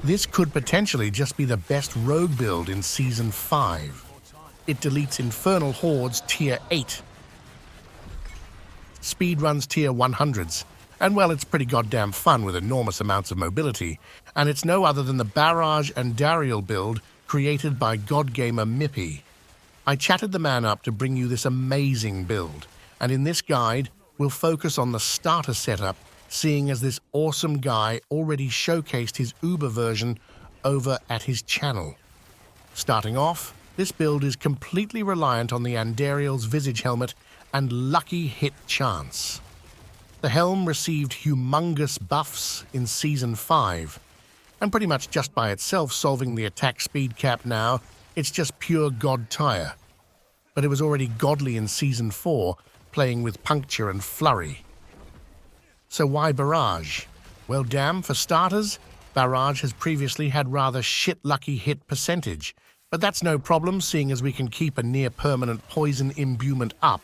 This could potentially just be the best rogue build in Season 5. It deletes infernal hordes tier 8, speed runs tier 100s, and well, it's pretty goddamn fun with enormous amounts of mobility, and it's no other than the barrage and andariel build created by godgamer Mippy. I chatted the man up to bring you this amazing build, and in this guide, we'll focus on the starter setup, seeing as this awesome guy already showcased his Uber version over at his channel. Starting off, this build is completely reliant on the andariel's visage helmet and lucky hit chance. The helm received humongous buffs in Season 5, and pretty much just by itself solving the attack speed cap now, it's just pure god tire. But it was already godly in Season 4, playing with puncture and flurry. So why barrage? Well, damn, for starters, barrage has previously had rather shit lucky hit percentage, but that's no problem seeing as we can keep a near permanent poison imbuement up,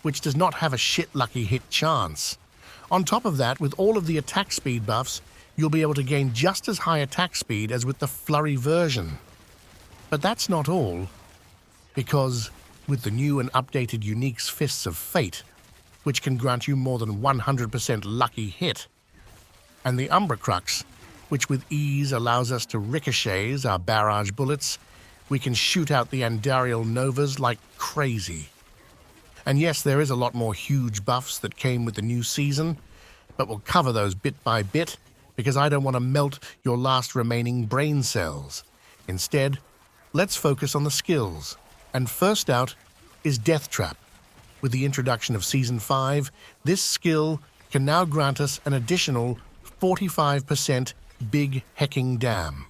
which does not have a shit lucky hit chance. On top of that, with all of the attack speed buffs, you'll be able to gain just as high attack speed as with the flurry version. But that's not all, because with the new and updated Unique's Fists of Fate, which can grant you more than 100% lucky hit, and the Umbra Crux, which with ease allows us to ricochet our barrage bullets, we can shoot out the andariel novas like crazy. And yes, there is a lot more huge buffs that came with the new season, but we'll cover those bit by bit because I don't want to melt your last remaining brain cells. Instead, let's focus on the skills. And first out is Death Trap. With the introduction of Season 5, this skill can now grant us an additional 45% big hecking dam.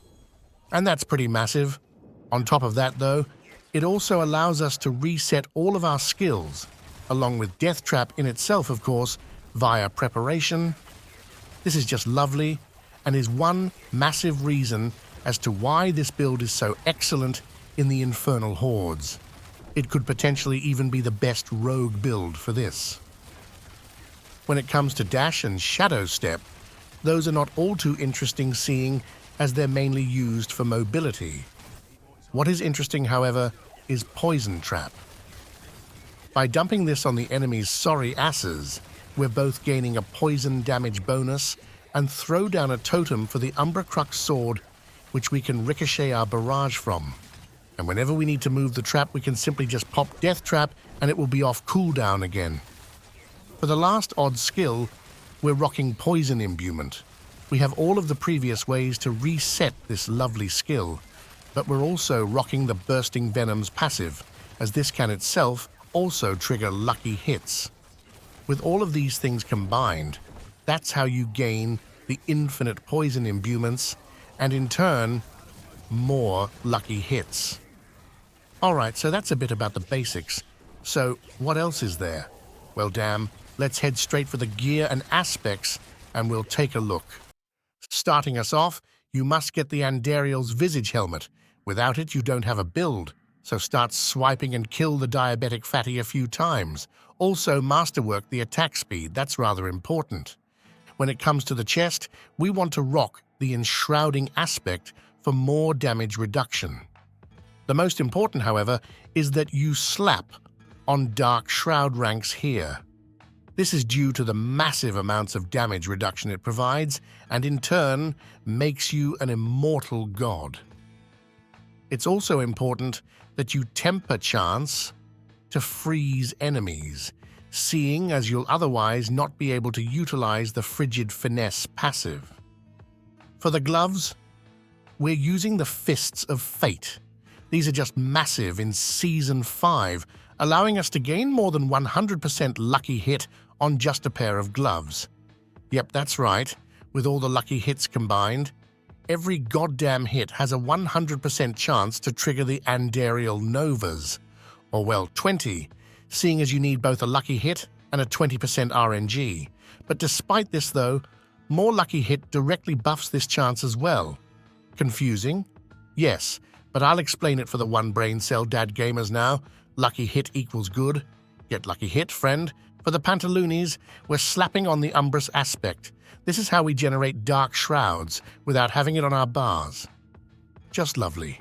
And that's pretty massive. On top of that, though, it also allows us to reset all of our skills, along with Death Trap in itself, of course, via preparation. This is just lovely, and is one massive reason as to why this build is so excellent in the infernal hordes. It could potentially even be the best rogue build for this. When it comes to dash and shadow step, those are not all too interesting seeing as they're mainly used for mobility. What is interesting, however, is Poison Trap. By dumping this on the enemy's sorry asses, we're both gaining a poison damage bonus and throw down a totem for the Umbra Crux sword, which we can ricochet our barrage from. And whenever we need to move the trap, we can simply just pop Death Trap and it will be off cooldown again. For the last odd skill, we're rocking Poison Imbuement. We have all of the previous ways to reset this lovely skill, but we're also rocking the Bursting Venom's passive, as this can itself also trigger lucky hits. With all of these things combined, that's how you gain the infinite poison imbuments, and in turn, more lucky hits. Alright, so that's a bit about the basics. So, what else is there? Well, damn, let's head straight for the gear and aspects, and we'll take a look. Starting us off, you must get the andariel's visage helmet. Without it, you don't have a build, so start swiping and kill the diabetic fatty a few times. Also, masterwork the attack speed, that's rather important. When it comes to the chest, we want to rock the enshrouding aspect for more damage reduction. The most important, however, is that you slap on Dark Shroud ranks here. This is due to the massive amounts of damage reduction it provides, and in turn, makes you an immortal god. It's also important that you temper chance to freeze enemies, seeing as you'll otherwise not be able to utilize the Frigid Finesse passive. For the gloves, we're using the Fists of Fate. These are just massive in Season 5, allowing us to gain more than 100% lucky hit on just a pair of gloves. Yep, that's right, with all the lucky hits combined, every goddamn hit has a 100% chance to trigger the andariel novas, or well, 20, seeing as you need both a lucky hit and a 20% RNG. But despite this though, more lucky hit directly buffs this chance as well. Confusing? Yes, but I'll explain it for the one brain cell dad gamers now. Lucky hit equals good. Get lucky hit, friend, for For the pantaloonies, we're slapping on the umbrous aspect. This is how we generate dark shrouds without having it on our bars. Just lovely.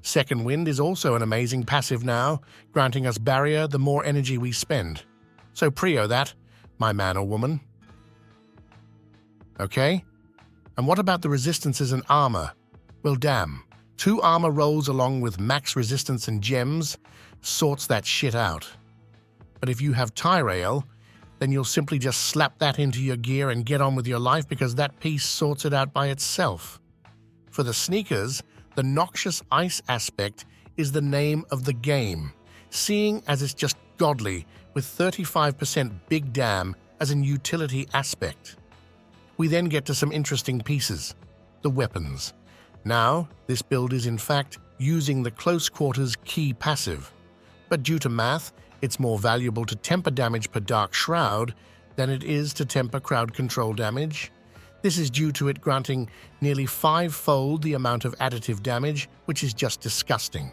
Second Wind is also an amazing passive now, granting us barrier the more energy we spend. So prio that, my man or woman. Okay? And what about the resistances and armor? Well, damn. 2 armor rolls along with max resistance and gems sorts that shit out. But if you have Tyrael, then you'll simply just slap that into your gear and get on with your life because that piece sorts it out by itself. For the sneakers, the noxious ice aspect is the name of the game, seeing as it's just godly with 35% big damn as an utility aspect. We then get to some interesting pieces, the weapons. Now, this build is in fact using the close quarters key passive, but due to math, it's more valuable to temper damage per Dark Shroud than it is to temper crowd control damage. This is due to it granting nearly 5-fold the amount of additive damage, which is just disgusting.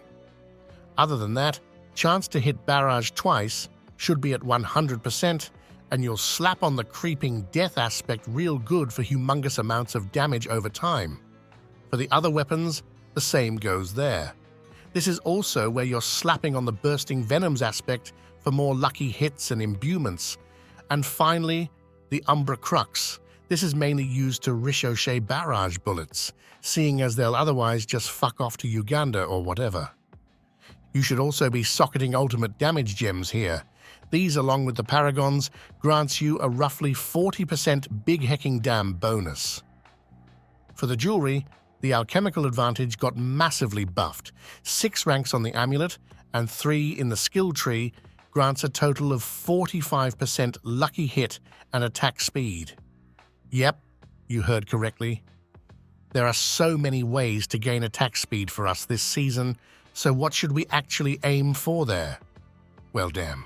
Other than that, chance to hit barrage twice should be at 100%, and you'll slap on the creeping death aspect real good for humongous amounts of damage over time. For the other weapons, the same goes there. This is also where you're slapping on the bursting venoms aspect for more lucky hits and imbuements. And finally, the Umbra Crux. This is mainly used to ricochet barrage bullets, seeing as they'll otherwise just fuck off to Uganda or whatever. You should also be socketing ultimate damage gems here. These, along with the Perragons, grants you a roughly 40% big hecking damn bonus. For the jewelry, the alchemical advantage got massively buffed. 6 ranks on the amulet and 3 in the skill tree grants a total of 45% lucky hit and attack speed. Yep, you heard correctly. There are so many ways to gain attack speed for us this season, so what should we actually aim for there? Well, damn.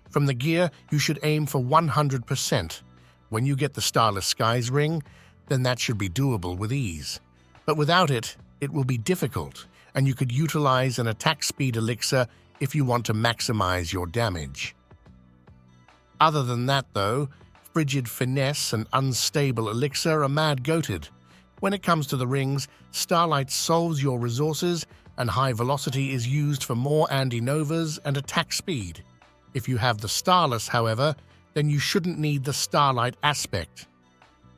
From the gear, you should aim for 100%. When you get the Starless Skies ring, then that should be doable with ease. But without it, it will be difficult, and you could utilize an attack speed elixir if you want to maximize your damage. Other than that, though, frigid finesse and unstable elixir are mad-goated. When it comes to the rings, Starlight solves your resources, and high velocity is used for more Andy Novas and attack speed. If you have the Starless, however, then you shouldn't need the Starlight aspect.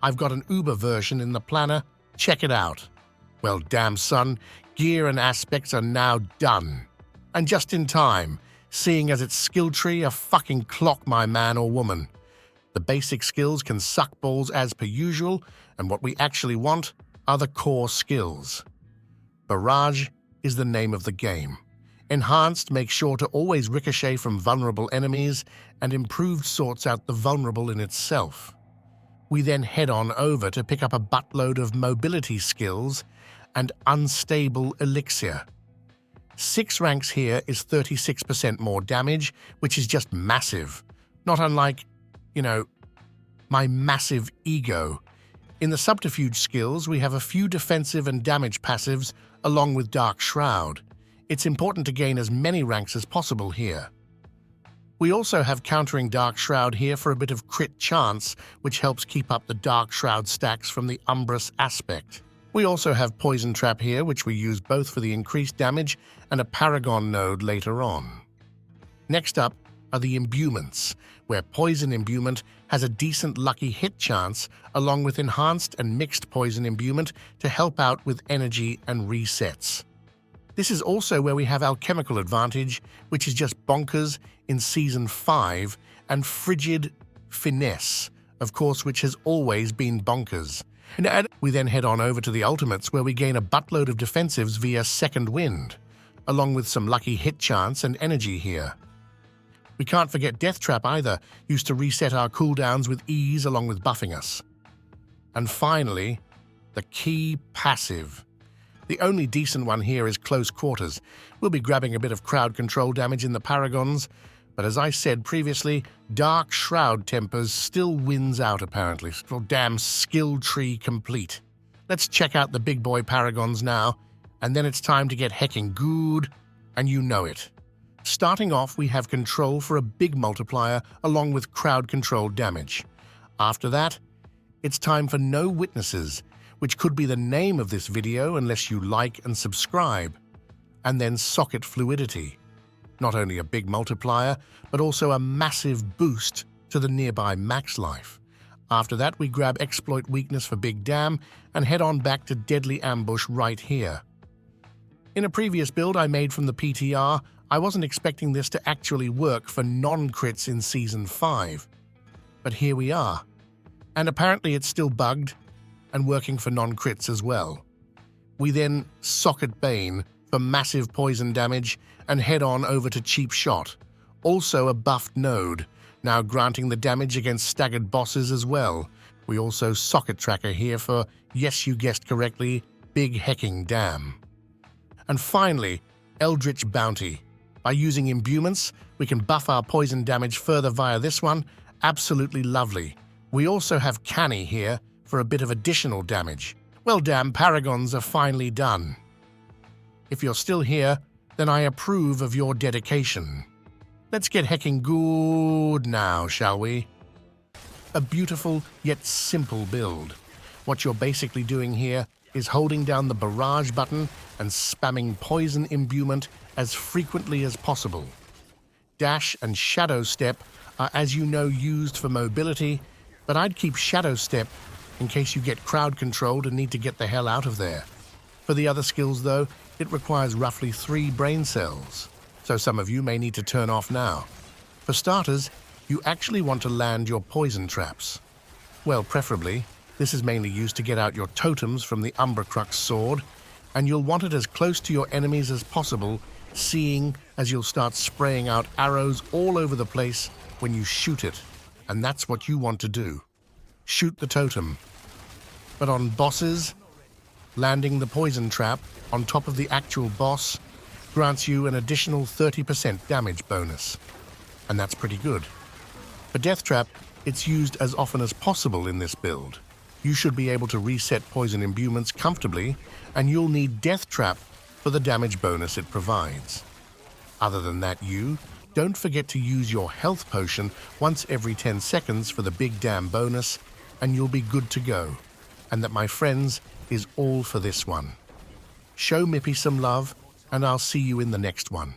I've got an Uber version in the planner. Check it out. Well, damn son, gear and aspects are now done. And just in time, seeing as its skill tree a fucking clock, my man or woman. The basic skills can suck balls as per usual, and what we actually want are the core skills. Barrage is the name of the game. Enhanced makes sure to always ricochet from vulnerable enemies, and improved sorts out the vulnerable in itself. We then head on over to pick up a buttload of mobility skills and unstable elixir. 6 ranks here is 36% more damage, which is just massive. Not unlike, my massive ego. In the subterfuge skills, we have a few defensive and damage passives along with Dark Shroud. It's important to gain as many ranks as possible here. We also have countering Dark Shroud here for a bit of crit chance, which helps keep up the Dark Shroud stacks from the Umbrous aspect. We also have Poison Trap here, which we use both for the increased damage and a Paragon node later on. Next up are the imbuements, where Poison Imbuement has a decent lucky hit chance, along with Enhanced and Mixed Poison Imbuement to help out with energy and resets. This is also where we have Alchemical Advantage, which is just bonkers in Season 5, and Frigid Finesse, of course, which has always been bonkers. And we then head on over to the Ultimates, where we gain a buttload of defensives via Second Wind, along with some lucky hit chance and energy here. We can't forget Death Trap either, used to reset our cooldowns with ease along with buffing us. And finally, the key passive. The only decent one here is Close Quarters. We'll be grabbing a bit of crowd control damage in the Perragons, but as I said previously, Dark Shroud Tempers still wins out apparently. Still damn skill tree complete. Let's check out the big boy Perragons now, and then it's time to get hecking good, and you know it. Starting off, we have control for a big multiplier along with crowd-controlled damage. After that, it's time for No Witnesses, which could be the name of this video unless you like and subscribe. And then Socket Fluidity. Not only a big multiplier, but also a massive boost to the nearby max life. After that, we grab Exploit Weakness for Big Dam and head on back to Deadly Ambush right here. In a previous build I made from the PTR, I wasn't expecting this to actually work for non-crits in Season 5. But here we are. And apparently it's still bugged and working for non-crits as well. We then Socket Bane for massive poison damage and head on over to Cheap Shot, also a buffed node, now granting the damage against staggered bosses as well. We also Socket Tracker here for, yes you guessed correctly, Big Hecking Dam. And finally, Eldritch Bounty. By using imbuements, we can buff our poison damage further via this one. Absolutely lovely. We also have Canny here for a bit of additional damage. Well damn, Perragons are finally done. If you're still here, then I approve of your dedication. Let's get hecking good now, shall we? A beautiful yet simple build. What you're basically doing here is holding down the barrage button and spamming poison imbuement as frequently as possible. Dash and Shadow Step are, as you know, used for mobility, but I'd keep Shadow Step in case you get crowd controlled and need to get the hell out of there. For the other skills, though, it requires roughly 3 brain cells, so some of you may need to turn off now. For starters, you actually want to land your poison traps. Well, preferably, this is mainly used to get out your totems from the Umbracrux sword, and you'll want it as close to your enemies as possible, seeing as you'll start spraying out arrows all over the place when you shoot it, and that's what you want to do. Shoot the totem. But on bosses, landing the poison trap on top of the actual boss grants you an additional 30% damage bonus, and that's pretty good. For Death Trap, it's used as often as possible in this build. You should be able to reset poison imbuements comfortably, and you'll need Death Trap for the damage bonus it provides. Other than that, don't forget to use your health potion once every 10 seconds for the Big Dam bonus, and you'll be good to go. And that, my friends, is all for this one. Show Mippy some love, and I'll see you in the next one.